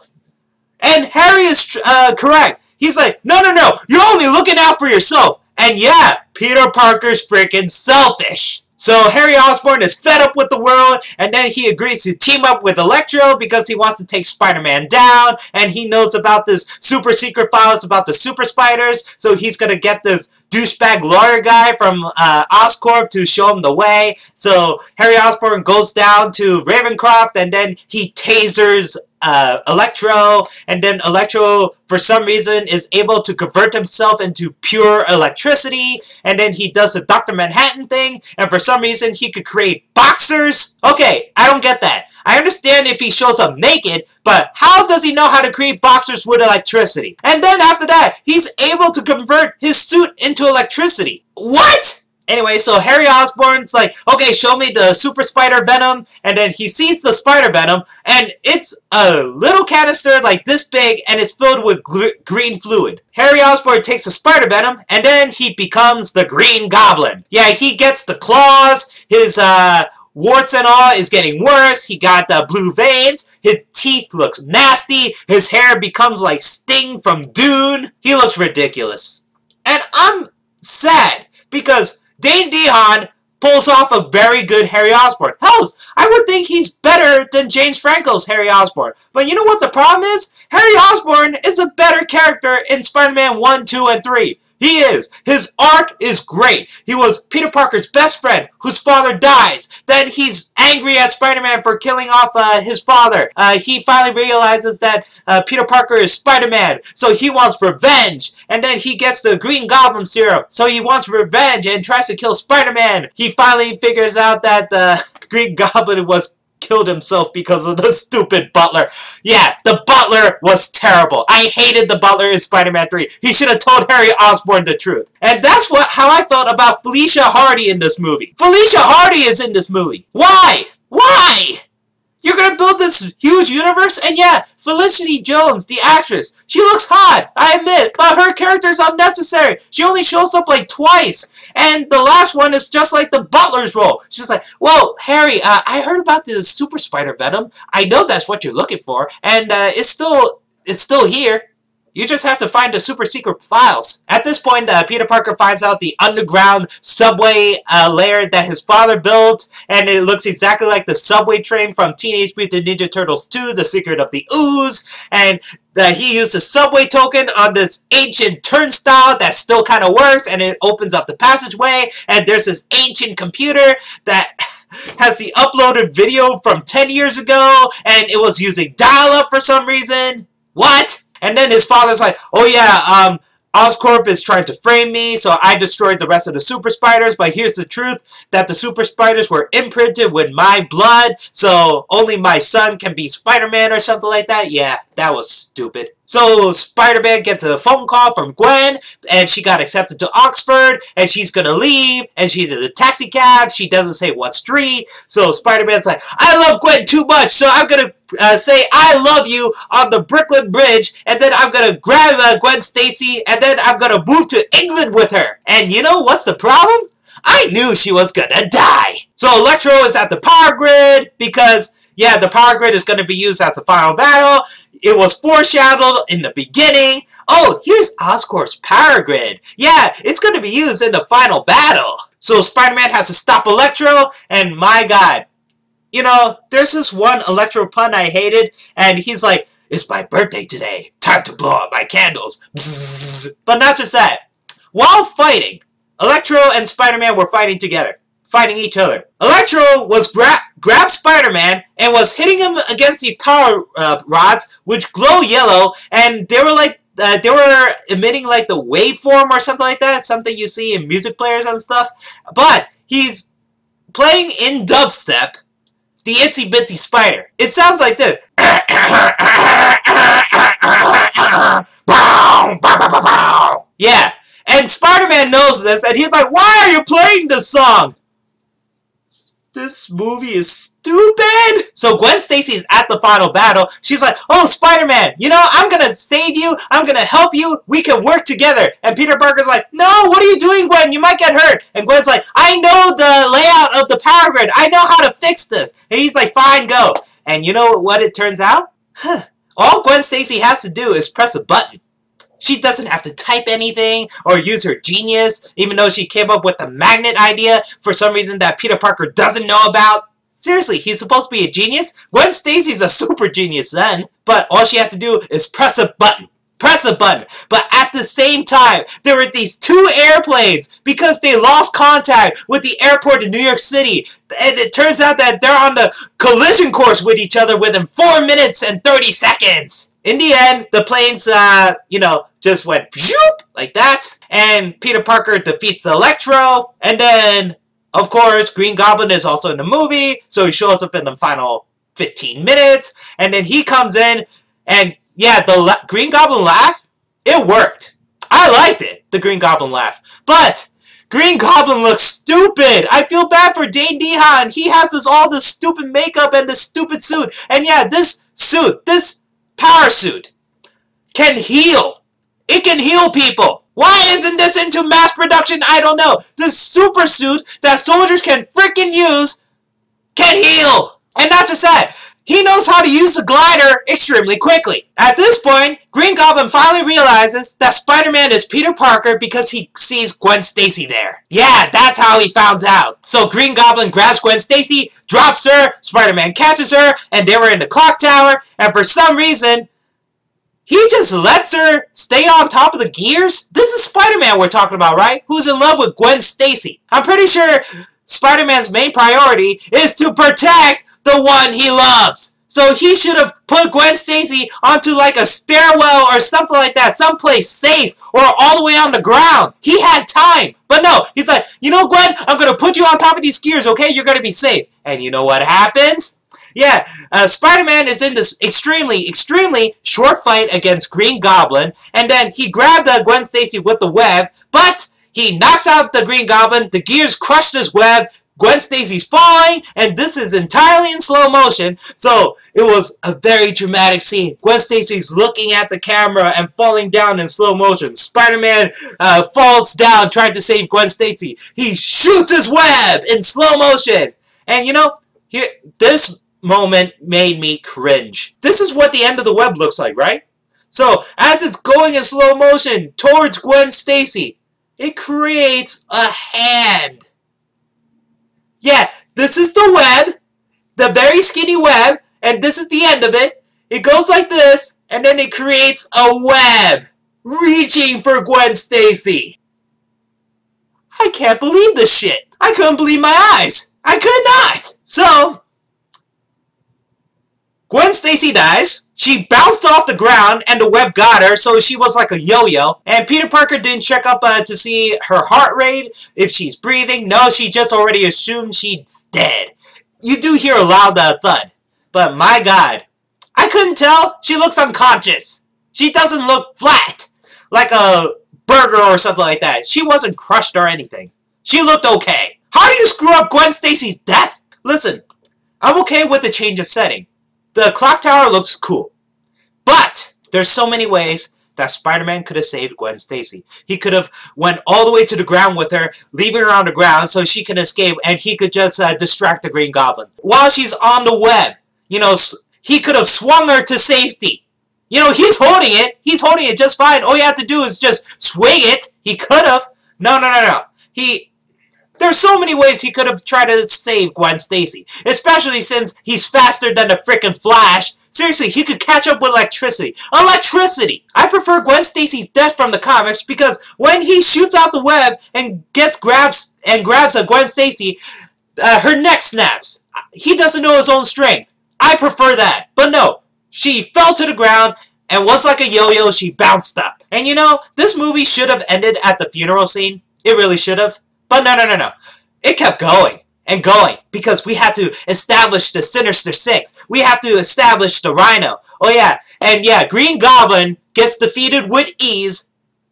And Harry is correct. He's like, no, no, no. You're only looking out for yourself. And yeah, Peter Parker's freaking selfish. So Harry Osborn is fed up with the world, and then he agrees to team up with Electro because he wants to take Spider-Man down, and he knows about this super secret files about the super spiders, so he's going to get this douchebag lawyer guy from Oscorp to show him the way. So Harry Osborn goes down to Ravencroft, and then he tasers Electro, and then Electro for some reason is able to convert himself into pure electricity, and then he does the Dr. Manhattan thing, and for some reason he could create boxers. Okay, I don't get that. I understand if he shows up naked, but how does he know how to create boxers with electricity? And then after that, he's able to convert his suit into electricity. What? Anyway, so Harry Osborn's like, okay, show me the super spider venom, and then he sees the spider venom, and it's a little canister like this big, and it's filled with green fluid. Harry Osborn takes the spider venom, and then he becomes the Green Goblin. Yeah, he gets the claws, his warts and all is getting worse, he got the blue veins, his teeth looks nasty, his hair becomes like Sting from Dune. He looks ridiculous. And I'm sad, because Dane DeHaan pulls off a very good Harry Osborn. Hell, I would think he's better than James Franco's Harry Osborn. But you know what the problem is? Harry Osborn is a better character in Spider-Man 1, 2, and 3. He is. His arc is great. He was Peter Parker's best friend whose father dies. Then he's angry at Spider-Man for killing off his father. He finally realizes that Peter Parker is Spider-Man, so he wants revenge. And then he gets the Green Goblin serum, so he wants revenge and tries to kill Spider-Man. He finally figures out that the Green Goblin killed himself because of the stupid butler. Yeah, the butler was terrible. I hated the butler in Spider-Man 3. He should have told Harry Osborn the truth. And that's how I felt about Felicia Hardy in this movie. Felicia Hardy is in this movie. Why? Why? You're gonna build this huge universe? And yeah, Felicity Jones, the actress, she looks hot, I admit, but her character is unnecessary. She only shows up like twice. And the last one is just like the butler's role. She's like, well, Harry, I heard about the super spider venom. I know that's what you're looking for, and it's still here. You just have to find the super secret files. At this point, Peter Parker finds out the underground subway layer that his father built, and it looks exactly like the subway train from Teenage Mutant Ninja Turtles 2, The Secret of the Ooze, and he used a subway token on this ancient turnstile that still kind of works, and it opens up the passageway, and there's this ancient computer that has the uploaded video from 10 years ago, and it was using dial-up for some reason. What? And then his father's like, oh yeah, Oscorp is trying to frame me, so I destroyed the rest of the super spiders, but here's the truth, that the super spiders were imprinted with my blood, so only my son can be Spider-Man or something like that. Yeah, that was stupid. So Spider-Man gets a phone call from Gwen, and she got accepted to Oxford, and she's gonna leave, and she's in a taxi cab. She doesn't say what street, so Spider-Man's like, I love Gwen too much, so I'm gonna say I love you on the Brooklyn Bridge, and then I'm gonna grab Gwen Stacy, and then I'm gonna move to England with her. And you know what's the problem? I knew she was gonna die. So Electro is at the power grid, because yeah, the power grid is going to be used as the final battle. It was foreshadowed in the beginning. Oh, here's Oscorp's power grid. Yeah, it's going to be used in the final battle. So Spider-Man has to stop Electro, and my god. You know, there's this one Electro pun I hated, and he's like, it's my birthday today. Time to blow out my candles. Bzzz. But not just that. While fighting, Electro and Spider-Man were fighting together. Fighting each other. Electro was grabbed Spider-Man and was hitting him against the power rods, which glow yellow, and they were like, they were emitting like the waveform or something like that, something you see in music players and stuff. But he's playing in dubstep, the Itsy Bitsy Spider. It sounds like this. Yeah, and Spider-Man knows this, and he's like, why are you playing this song? This movie is stupid! So Gwen Stacy is at the final battle. She's like, oh, Spider-Man, you know, I'm gonna save you. I'm gonna help you. We can work together. And Peter Parker's like, no, what are you doing, Gwen? You might get hurt. And Gwen's like, I know the layout of the power grid. I know how to fix this. And he's like, fine, go. And you know what it turns out? All Gwen Stacy has to do is press a button. She doesn't have to type anything or use her genius, even though she came up with the magnet idea for some reason that Peter Parker doesn't know about. Seriously, he's supposed to be a genius? Gwen Stacy's a super genius then, but all she had to do is press a button. Press a button. But at the same time, there were these two airplanes because they lost contact with the airport in New York City. And it turns out that they're on the collision course with each other within 4 minutes and 30 seconds. In the end, the planes, you know, just went whoop, like that. And Peter Parker defeats Electro. And then, of course, Green Goblin is also in the movie. So he shows up in the final 15 minutes. And then he comes in and, yeah, the Green Goblin laugh, it worked. I liked it, the Green Goblin laugh. But Green Goblin looks stupid. I feel bad for Dane DeHaan. He has all this stupid makeup and this stupid suit. And yeah, this suit, this power suit, can heal. It can heal people. Why isn't this into mass production? I don't know. This super suit that soldiers can freaking use can heal. And not just that. He knows how to use the glider extremely quickly. At this point, Green Goblin finally realizes that Spider-Man is Peter Parker because he sees Gwen Stacy there. Yeah, that's how he found out. So Green Goblin grabs Gwen Stacy, drops her, Spider-Man catches her, and they were in the clock tower, and for some reason, he just lets her stay on top of the gears? This is Spider-Man we're talking about, right? Who's in love with Gwen Stacy. I'm pretty sure Spider-Man's main priority is to protect the one he loves. So he should have put Gwen Stacy onto like a stairwell or something like that, someplace safe, or all the way on the ground. He had time. But no, he's like, you know, Gwen, I'm going to put you on top of these gears, okay? You're going to be safe. And you know what happens? Yeah, Spider-Man is in this extremely, extremely short fight against Green Goblin, and then he grabbed Gwen Stacy with the web, but he knocks out the Green Goblin, the gears crushed his web, Gwen Stacy's falling, and this is entirely in slow motion, so it was a very dramatic scene. Gwen Stacy's looking at the camera and falling down in slow motion. Spider-Man falls down trying to save Gwen Stacy. He shoots his web in slow motion. And you know, this moment made me cringe. This is what the end of the web looks like, right? So, as it's going in slow motion towards Gwen Stacy, it creates a hand. Yeah, this is the web, the very skinny web, and this is the end of it. It goes like this, and then it creates a web, reaching for Gwen Stacy. I can't believe this shit. I couldn't believe my eyes. I could not. So, Gwen Stacy dies. She bounced off the ground, and the web got her, so she was like a yo-yo. And Peter Parker didn't check up to see her heart rate, if she's breathing. No, she just already assumed she's dead. You do hear a loud thud. But my God, I couldn't tell. She looks unconscious. She doesn't look flat, like a burger or something like that. She wasn't crushed or anything. She looked okay. How do you screw up Gwen Stacy's death? Listen, I'm okay with the change of setting. The clock tower looks cool. But there's so many ways that Spider-Man could have saved Gwen Stacy. He could have went all the way to the ground with her, leaving her on the ground so she can escape, and he could just distract the Green Goblin. While she's on the web, you know, he could have swung her to safety. You know, he's holding it. He's holding it just fine. All you have to do is just swing it. He could have. No. There's so many ways he could have tried to save Gwen Stacy, especially since he's faster than the frickin' Flash. Seriously, he could catch up with electricity. Electricity! I prefer Gwen Stacy's death from the comics because when he shoots out the web and grabs a Gwen Stacy, her neck snaps. He doesn't know his own strength. I prefer that. But no, she fell to the ground and was like a yo-yo, she bounced up. And you know, this movie should have ended at the funeral scene. It really should have. But no. It kept going and going because we had to establish the Sinister Six. We have to establish the Rhino. Oh yeah, and yeah, Green Goblin gets defeated with ease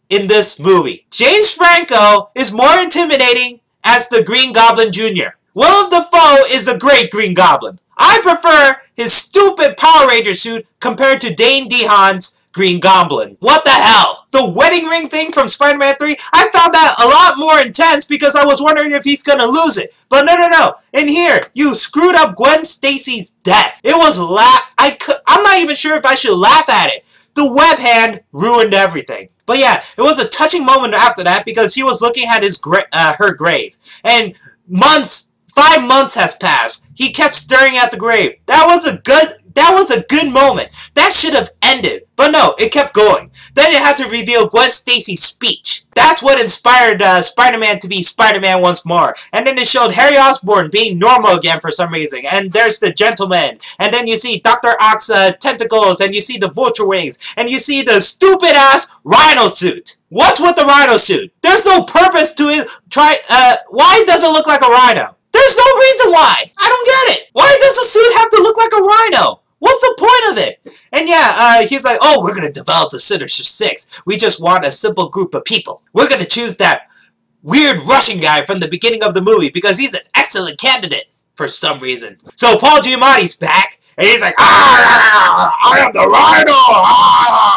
in this movie. James Franco is more intimidating as the Green Goblin Jr. Willem Dafoe is a great Green Goblin. I prefer his stupid Power Ranger suit compared to Dane DeHaan's Green Goblin. What the hell? The wedding ring thing from Spider-Man 3, I found that a lot more intense because I was wondering if he's gonna lose it. But no. In here, you screwed up Gwen Stacy's death. It was I'm not even sure if I should laugh at it. The web hand ruined everything. But yeah, it was a touching moment after that because he was looking at her grave. And 5 months has passed. He kept staring at the grave. That was a good moment. That should have ended. But no, it kept going. Then it had to reveal Gwen Stacy's speech. That's what inspired Spider-Man to be Spider-Man once more. And then it showed Harry Osborn being normal again for some reason. And there's the Gentleman. And then you see Dr. Ock's tentacles. And you see the vulture wings. And you see the stupid-ass Rhino suit. What's with the Rhino suit? There's no purpose to it. Why does it look like a rhino? There's no reason why. I don't get it. Why does the suit have to look like a rhino? What's the point of it? And yeah, he's like, oh, we're going to develop the Sinister Six. We just want a simple group of people. We're going to choose that weird Russian guy from the beginning of the movie because he's an excellent candidate for some reason. So Paul Giamatti's back, and he's like, I am the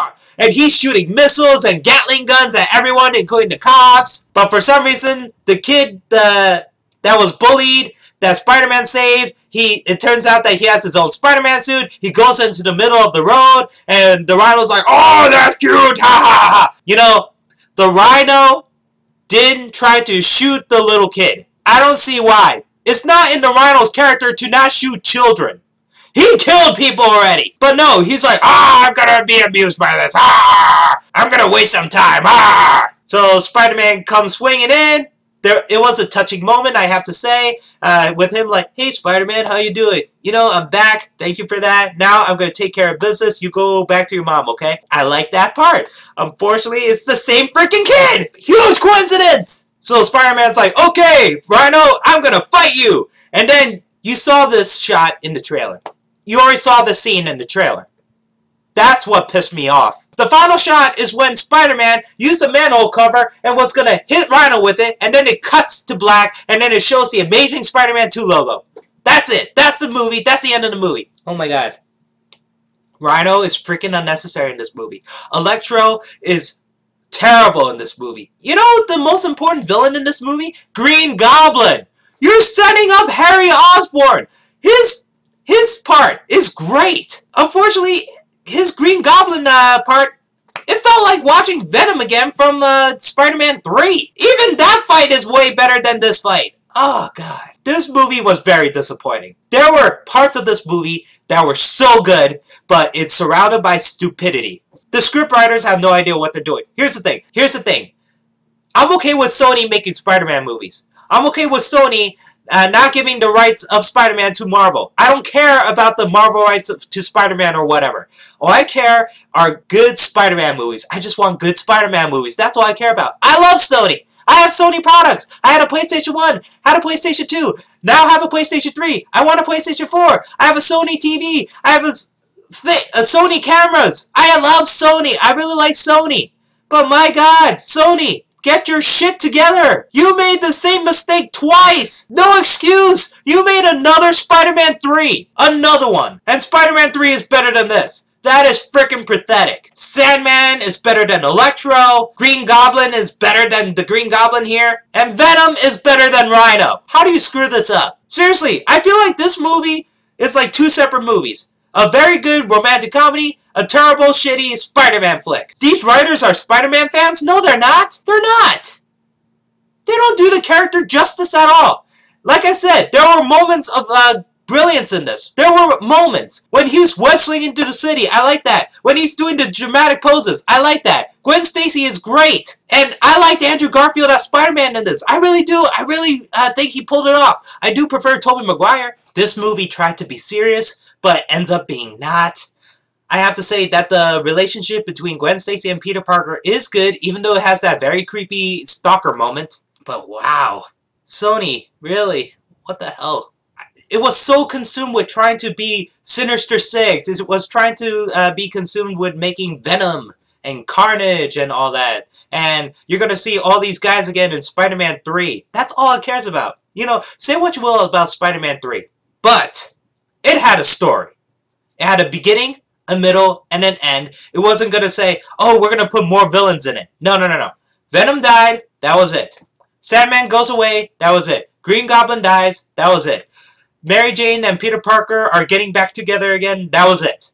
Rhino! And he's shooting missiles and Gatling guns at everyone, including the cops. But for some reason, the kid that was bullied, that Spider-Man saved, it turns out that he has his own Spider-Man suit. He goes into the middle of the road, and the Rhino's like, oh, that's cute, ha ha ha. You know, the Rhino didn't try to shoot the little kid. I don't see why. It's not in the Rhino's character to not shoot children. He killed people already. But no, he's like, I'm gonna be amused by this. I'm gonna waste some time. So Spider-Man comes swinging in. It was a touching moment, I have to say, with him like, hey, Spider-Man, how you doing? You know, I'm back. Thank you for that. Now I'm going to take care of business. You go back to your mom, okay? I like that part. Unfortunately, it's the same freaking kid. Huge coincidence. So Spider-Man's like, okay, Rhino, I'm going to fight you. And then you saw this shot in the trailer. You already saw the scene in the trailer. That's what pissed me off. The final shot is when Spider-Man used a manhole cover and was going to hit Rhino with it, and then it cuts to black, and then it shows the Amazing Spider-Man 2 logo. That's it. That's the movie. That's the end of the movie. Oh my god. Rhino is freaking unnecessary in this movie. Electro is terrible in this movie. You know the most important villain in this movie? Green Goblin. You're setting up Harry Osborn. His part is great. Unfortunately, his Green Goblin part, it felt like watching Venom again from Spider-Man 3. Even that fight is way better than this fight. Oh, God. This movie was very disappointing. There were parts of this movie that were so good, but it's surrounded by stupidity. The scriptwriters have no idea what they're doing. Here's the thing. I'm okay with Sony making Spider-Man movies. I'm okay with Sony not giving the rights of Spider-Man to Marvel. I don't care about the Marvel rights to Spider-Man or whatever. All I care are good Spider-Man movies. I just want good Spider-Man movies. That's all I care about. I love Sony. I have Sony products. I had a PlayStation 1, had a PlayStation 2, now I have a PlayStation 3. I want a PlayStation 4. I have a Sony TV. I have a Sony cameras. I love Sony. I really like Sony. But my God, Sony, get your shit together. You made the same mistake twice. No excuse. You made another Spider-Man 3. Another one. And Spider-Man 3 is better than this. That is freaking pathetic. Sandman is better than Electro. Green Goblin is better than the Green Goblin here. And Venom is better than Rhino. How do you screw this up? Seriously, I feel like this movie is like two separate movies. A very good romantic comedy, a terrible, shitty Spider-Man flick. These writers are Spider-Man fans? No, they're not. They're not. they don't do the character justice at all. Like I said, there were moments of brilliance in this. There were moments when he was whistling into the city. I like that. When he's doing the dramatic poses. I like that. Gwen Stacy is great. And I liked Andrew Garfield as Spider-Man in this. I really do. I really think he pulled it off. I do prefer Tobey Maguire. This movie tried to be serious, but ends up being not. I have to say that the relationship between Gwen Stacy and Peter Parker is good, even though it has that very creepy stalker moment. But wow. Sony, really? What the hell? It was so consumed with trying to be Sinister Six. It was trying to be consumed with making Venom and Carnage and all that. And you're going to see all these guys again in Spider-Man 3. That's all it cares about. You know, say what you will about Spider-Man 3. But it had a story. It had a beginning, a middle, and an end. It wasn't going to say, oh, we're going to put more villains in it. No, no, no, no. Venom died. That was it. Sandman goes away. That was it. Green Goblin dies. That was it. Mary Jane and Peter Parker are getting back together again. That was it.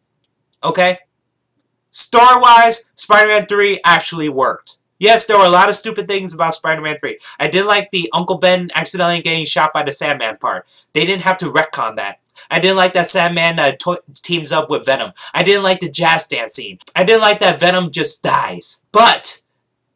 Okay? Story-wise, Spider-Man 3 actually worked. Yes, there were a lot of stupid things about Spider-Man 3. I didn't like the Uncle Ben accidentally getting shot by the Sandman part. They didn't have to retcon that. I didn't like that Sandman teams up with Venom. I didn't like the jazz dance scene. I didn't like that Venom just dies. But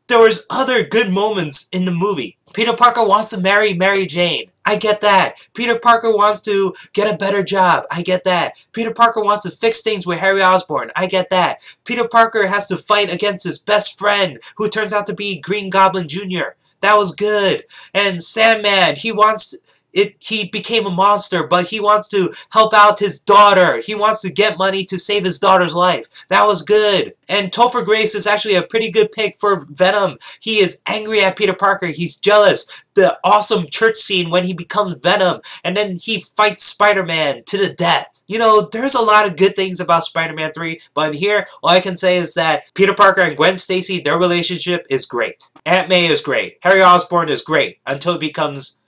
there was other good moments in the movie. Peter Parker wants to marry Mary Jane. I get that. Peter Parker wants to get a better job. I get that. Peter Parker wants to fix things with Harry Osborn. I get that. Peter Parker has to fight against his best friend, who turns out to be Green Goblin Jr. That was good. And Sandman, he became a monster, but he wants to help out his daughter. He wants to get money to save his daughter's life. That was good. And Topher Grace is actually a pretty good pick for Venom. He is angry at Peter Parker. He's jealous. The awesome church scene when he becomes Venom, and then he fights Spider-Man to the death. You know, there's a lot of good things about Spider-Man 3, but here, all I can say is that Peter Parker and Gwen Stacy, their relationship is great. Aunt May is great. Harry Osborn is great, until he becomes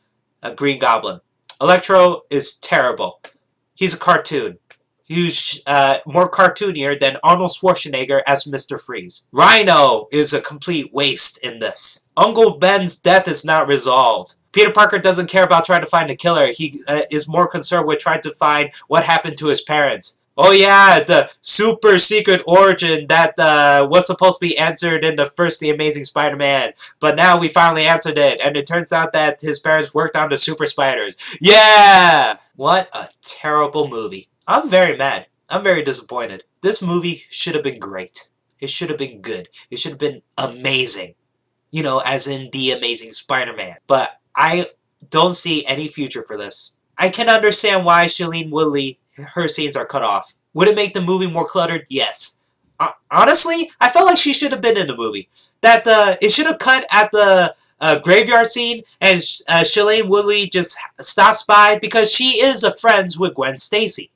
a Green Goblin. Electro is terrible. He's a cartoon. He's more cartoonier than Arnold Schwarzenegger as Mr. Freeze. Rhino is a complete waste in this. Uncle Ben's death is not resolved. Peter Parker doesn't care about trying to find the killer. He is more concerned with trying to find what happened to his parents. Oh yeah, the super secret origin that was supposed to be answered in the first The Amazing Spider-Man. But now we finally answered it, and it turns out that his parents worked on the super spiders. Yeah! What a terrible movie. I'm very mad. I'm very disappointed. This movie should have been great. It should have been good. It should have been amazing. You know, as in The Amazing Spider-Man. But I don't see any future for this. I can understand why Shailene Woodley, her scenes are cut off. Would it make the movie more cluttered? Yes. Honestly, I felt like she should have been in the movie. That it should have cut at the graveyard scene, and Shailene Woodley just stops by because she is friends with Gwen Stacy.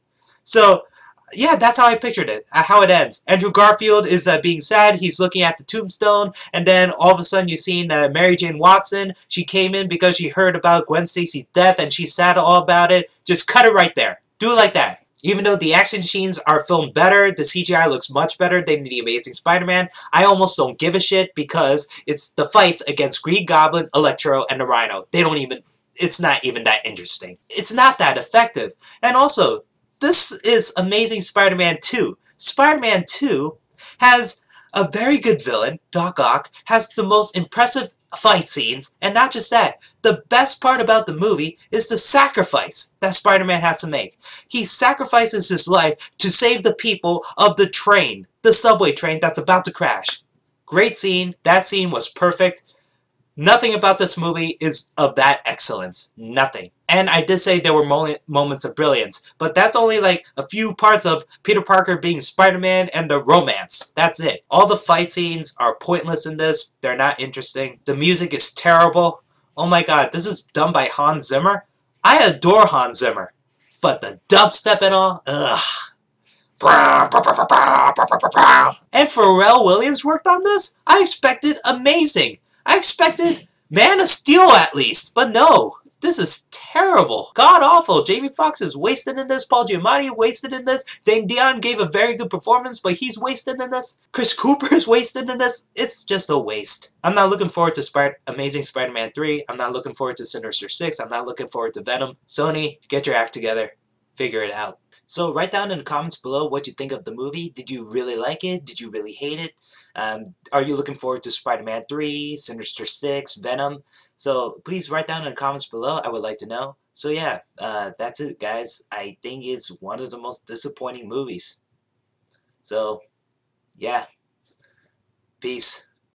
So, yeah, that's how I pictured it, how it ends. Andrew Garfield is being sad. He's looking at the tombstone, and then all of a sudden you've seen Mary Jane Watson. She came in because she heard about Gwen Stacy's death, and she's sad all about it. Just cut it right there. Do it like that. Even though the action scenes are filmed better, the CGI looks much better than The Amazing Spider-Man, I almost don't give a shit because it's the fights against Green Goblin, Electro, and the Rhino. It's not even that interesting. It's not that effective. And also, this is Amazing Spider-Man 2. Spider-Man 2 has a very good villain, Doc Ock, has the most impressive fight scenes, and not just that. The best part about the movie is the sacrifice that Spider-Man has to make. He sacrifices his life to save the people of the train, the subway train that's about to crash. Great scene. That scene was perfect. Nothing about this movie is of that excellence. Nothing. And I did say there were moments of brilliance, but that's only like a few parts of Peter Parker being Spider-Man and the romance. That's it. All the fight scenes are pointless in this. They're not interesting. The music is terrible. Oh my god, this is done by Hans Zimmer? I adore Hans Zimmer. But the dubstep and all, ugh. And Pharrell Williams worked on this? I expected amazing. I expected Man of Steel at least, but no. This is terrible. terrible. God awful. Jamie Foxx is wasted in this. Paul Giamatti wasted in this. Dane Dion gave a very good performance, but he's wasted in this. Chris Cooper is wasted in this. It's just a waste. I'm not looking forward to Amazing Spider-Man 3. I'm not looking forward to Sinister 6. I'm not looking forward to Venom. Sony, get your act together. Figure it out. So write down in the comments below what you think of the movie. Did you really like it? Did you really hate it? Are you looking forward to Spider-Man 3, Sinister 6, Venom? So please write down in the comments below. I would like to know. So yeah, that's it, guys. I think it's one of the most disappointing movies. So yeah, peace.